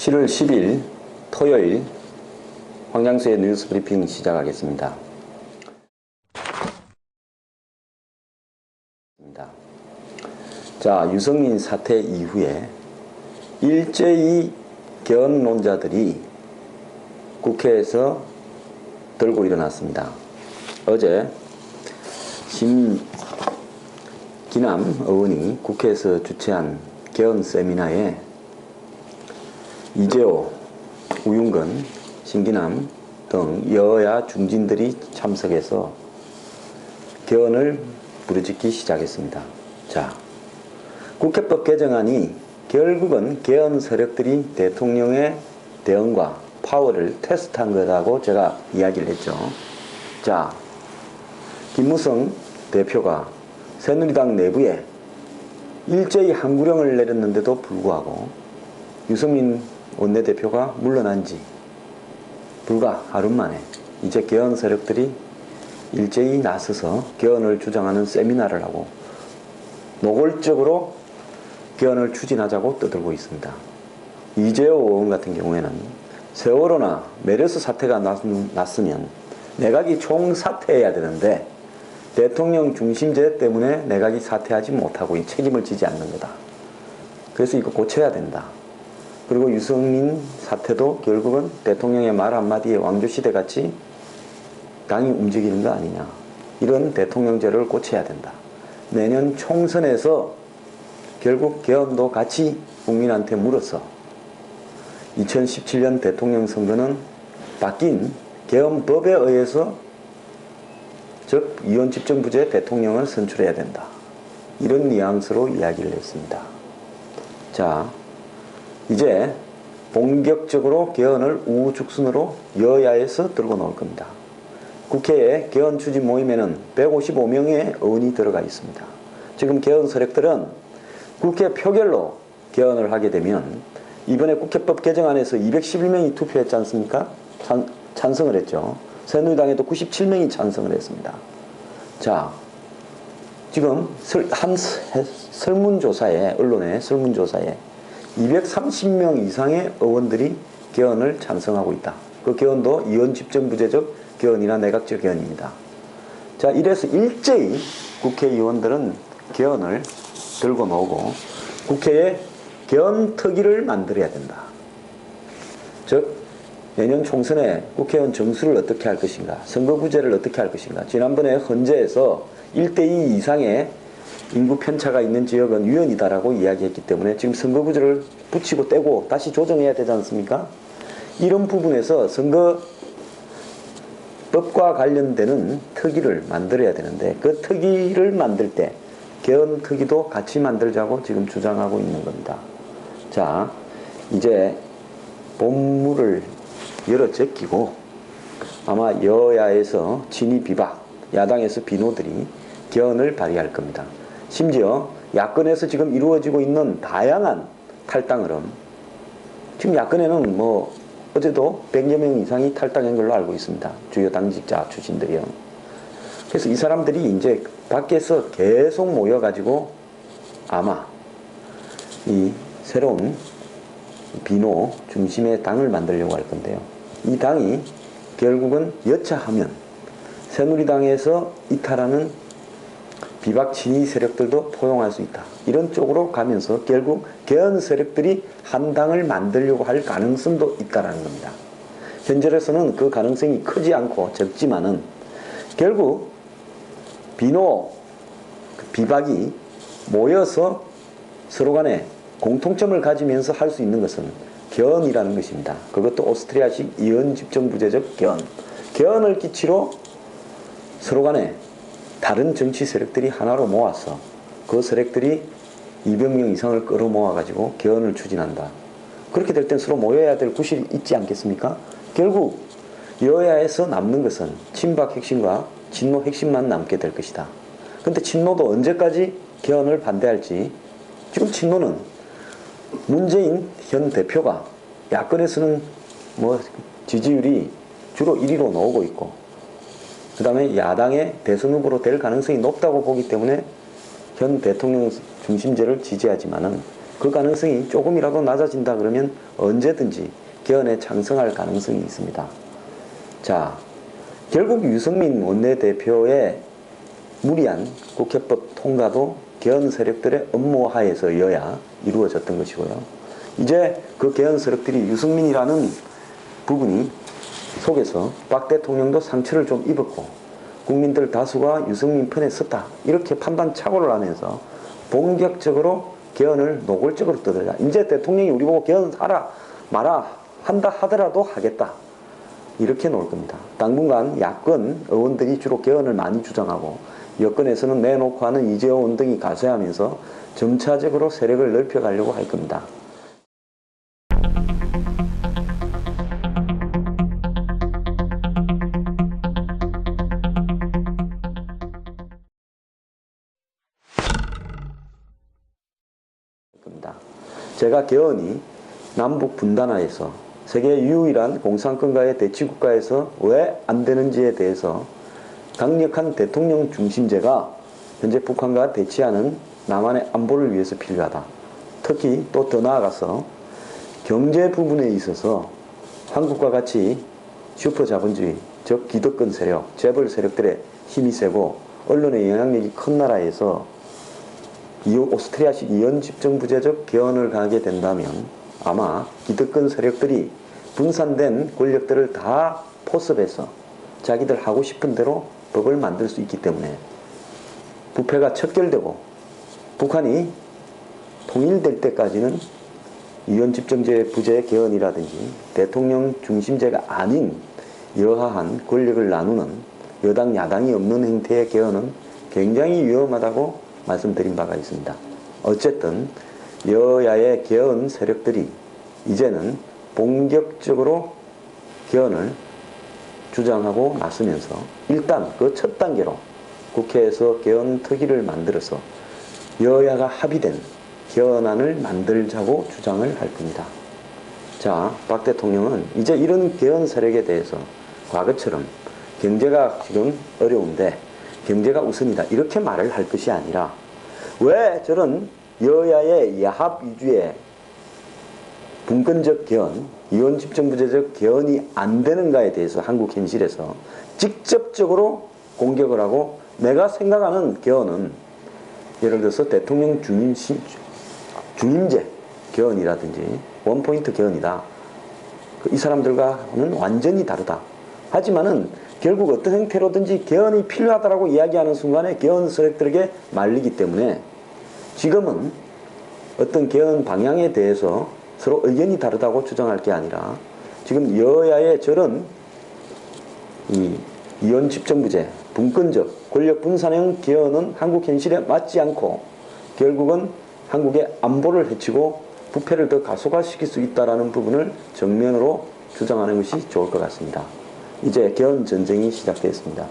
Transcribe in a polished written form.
7월 10일 토요일 황장수의 뉴스 브리핑 시작하겠습니다. 자, 유승민 사태 이후에 일제히 개헌론자들이 국회에서 들고 일어났습니다. 어제 김기남 의원이 국회에서 주최한 개헌 세미나에 이재호, 우윤근, 신기남 등 여야 중진들이 참석해서 개헌을 부르짖기 시작했습니다. 자, 국회법 개정안이 결국은 개헌 세력들이 대통령의 대응과 파워를 테스트한 거라고 제가 이야기를 했죠. 자, 김무성 대표가 새누리당 내부에 일제히 항구령을 내렸는데도 불구하고 유승민 원내대표가 물러난 지 불과 하루 만에 이제 개헌 세력들이 일제히 나서서 개헌을 주장하는 세미나를 하고 노골적으로 개헌을 추진하자고 떠들고 있습니다. 이재호 의원 같은 경우에는 세월호나 메르스 사태가 났으면 내각이 총사퇴해야 되는데 대통령 중심제 때문에 내각이 사퇴하지 못하고 이 책임을 지지 않는 거다. 그래서 이거 고쳐야 된다. 그리고 유승민 사태도 결국은 대통령의 말 한마디에 왕조시대 같이 당이 움직이는 거 아니냐. 이런 대통령제를 고쳐야 된다. 내년 총선에서 결국 개헌도 같이 국민한테 물어서 2017년 대통령 선거는 바뀐 개헌법에 의해서 즉 이원 집정부제 대통령을 선출해야 된다. 이런 뉘앙스로 이야기를 했습니다. 자, 이제 본격적으로 개헌을 우후죽순으로 여야에서 들고 나올 겁니다. 국회에 개헌 추진 모임에는 155명의 의원이 들어가 있습니다. 지금 개헌 세력들은 국회 표결로 개헌을 하게 되면 이번에 국회법 개정안에서 211명이 투표했지 않습니까? 찬성을 했죠. 새누리당에도 97명이 찬성을 했습니다. 자, 지금 한 설문조사에, 언론의 설문조사에 230명 이상의 의원들이 개헌을 찬성하고 있다. 그 개헌도 이원 집정부제적 개헌이나 내각제 개헌입니다. 자, 이래서 일제히 국회의원들은 개헌을 들고 나오고 국회에 개헌 특위를 만들어야 된다. 즉 내년 총선에 국회의원 정수를 어떻게 할 것인가, 선거구제를 어떻게 할 것인가. 지난번에 헌재에서 1:2 이상의 인구 편차가 있는 지역은 위헌이다라고 이야기했기 때문에 지금 선거구제를 붙이고 떼고 다시 조정해야 되지 않습니까? 이런 부분에서 선거법과 관련되는 특위를 만들어야 되는데 그 특위를 만들 때 개헌 특위도 같이 만들자고 지금 주장하고 있는 겁니다. 자, 이제 본물을 열어 제끼고 아마 여야에서 친이 비박, 야당에서 비노들이 개헌을 발의할 겁니다. 심지어 야권에서 지금 이루어지고 있는 다양한 탈당으로 지금 야권에는 뭐 어제도 100여 명 이상이 탈당한 걸로 알고 있습니다. 주요 당직자 출신들이요. 그래서 이 사람들이 이제 밖에서 계속 모여가지고 아마 이 새로운 비노 중심의 당을 만들려고 할 건데요. 이 당이 결국은 여차하면 새누리당에서 이탈하는 비박 친이 세력들도 포용할 수 있다. 이런 쪽으로 가면서 결국 개헌 세력들이 한 당을 만들려고 할 가능성도 있다는 겁니다. 현재로서는 그 가능성이 크지 않고 적지만은 결국 비노, 비박이 모여서 서로 간에 공통점을 가지면서 할 수 있는 것은 개헌이라는 것입니다. 그것도 오스트리아식 이원 집정부제적 개헌. 개헌을 기치로 서로 간에 다른 정치 세력들이 하나로 모아서 그 세력들이 200명 이상을 끌어모아 가지고 개헌을 추진한다. 그렇게 될 땐 서로 모여야 될 구실이 있지 않겠습니까? 결국 여야에서 남는 것은 친박 핵심과 친노 핵심만 남게 될 것이다. 근데 친노도 언제까지 개헌을 반대할지. 지금 친노는 문재인 현 대표가 야권에서는 뭐 지지율이 주로 1위로 나오고 있고 그 다음에 야당의 대선 후보로 될 가능성이 높다고 보기 때문에 현 대통령 중심제를 지지하지만은 그 가능성이 조금이라도 낮아진다 그러면 언제든지 개헌에 찬성할 가능성이 있습니다. 자, 결국 유승민 원내대표의 무리한 국회법 통과도 개헌 세력들의 엄모하에서여야 이루어졌던 것이고요. 이제 그 개헌 세력들이 유승민이라는 부분이 속에서 박 대통령도 상처를 좀 입었고 국민들 다수가 유승민 편에 섰다 이렇게 판단 착오를 하면서 본격적으로 개헌을 노골적으로 떠들자. 이제 대통령이 우리 보고 개헌하라 마라 한다 하더라도 하겠다 이렇게 놓을 겁니다. 당분간 야권 의원들이 주로 개헌을 많이 주장하고 여권에서는 내놓고 하는 이재호 의원 등이 가세하면서 점차적으로 세력을 넓혀가려고 할 겁니다. 제가 개헌이 남북 분단화에서 세계 유일한 공산권과의 대치국가에서 왜 안 되는지에 대해서 강력한 대통령 중심제가 현재 북한과 대치하는 남한의 안보를 위해서 필요하다. 특히 또 더 나아가서 경제 부분에 있어서 한국과 같이 슈퍼자본주의, 즉 기득권 세력, 재벌 세력들의 힘이 세고 언론의 영향력이 큰 나라에서 오스트리아식 이원집정부제적 개헌을 가게 된다면 아마 기득권 세력들이 분산된 권력들을 다 포섭해서 자기들 하고 싶은 대로 법을 만들 수 있기 때문에 부패가 척결되고 북한이 통일될 때까지는 이원집정제 부제 개헌이라든지 대통령 중심제가 아닌 여하한 권력을 나누는 여당 야당이 없는 형태의 개헌은 굉장히 위험하다고 말씀드린 바가 있습니다. 어쨌든 여야의 개헌 세력들이 이제는 본격적으로 개헌을 주장하고 나서면서 일단 그 첫 단계로 국회에서 개헌 특위를 만들어서 여야가 합의된 개헌안을 만들자고 주장을 할 겁니다. 자, 박 대통령은 이제 이런 개헌 세력에 대해서 과거처럼 경제가 지금 어려운데 경제가 우선이다 이렇게 말을 할 것이 아니라 왜 저런 여야의 야합 위주의 분권적 개헌, 이원집정부제적 개헌이 안 되는가에 대해서 한국 현실에서 직접적으로 공격을 하고 내가 생각하는 개헌은 예를 들어서 대통령 중임제 개헌이라든지 원포인트 개헌이다. 이 사람들과는 완전히 다르다. 하지만은 결국 어떤 형태로든지 개헌이 필요하다라고 이야기하는 순간에 개헌 세력들에게 말리기 때문에 지금은 어떤 개헌 방향에 대해서 서로 의견이 다르다고 주장할 게 아니라 지금 여야의 저런 이원집정부제, 분권적 권력 분산형 개헌은 한국 현실에 맞지 않고 결국은 한국의 안보를 해치고 부패를 더 가속화시킬 수 있다는 부분을 정면으로 주장하는 것이 좋을 것 같습니다. 이제 개헌 전쟁이 시작됐습니다.